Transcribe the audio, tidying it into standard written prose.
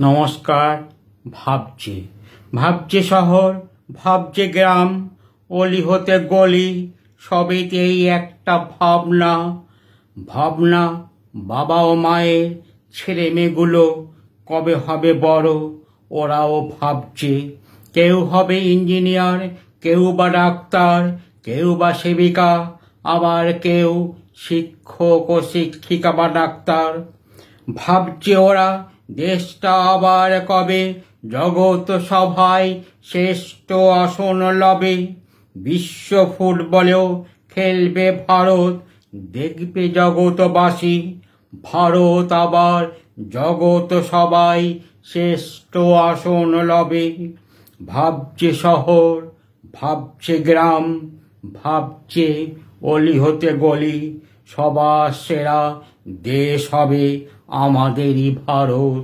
নমস্কার। ভাবছে ভাবছে শহর, ভাবছে গ্রাম, অলি হতে গলি, সবেতেই একটা ভাবনা। ভাবনা বাবা ও মায়ের, ছেলে মেয়েগুলো কবে হবে বড়, ওরাও ভাবছে। কেউ হবে ইঞ্জিনিয়ার, কেউ বা ডাক্তার, কেউ বা সেবিকা, আবার কেউ শিক্ষক ও শিক্ষিকা বা ডাক্তার। ভাবছে ওরা দেশটা আবার কবে জগৎ সভায় শ্রেষ্ঠ আসন লবে। বিশ্ব ফুটবলেও খেলবে ভারত, দেখবে জগৎবাসী। ভারত আবার জগৎ সভায় শ্রেষ্ঠ আসন লবে। ভাবছে শহর, ভাবছে গ্রাম, ভাবছে অলি হতে গলি, সবার সেরা দেশ হবে আমাদেরই ভারত।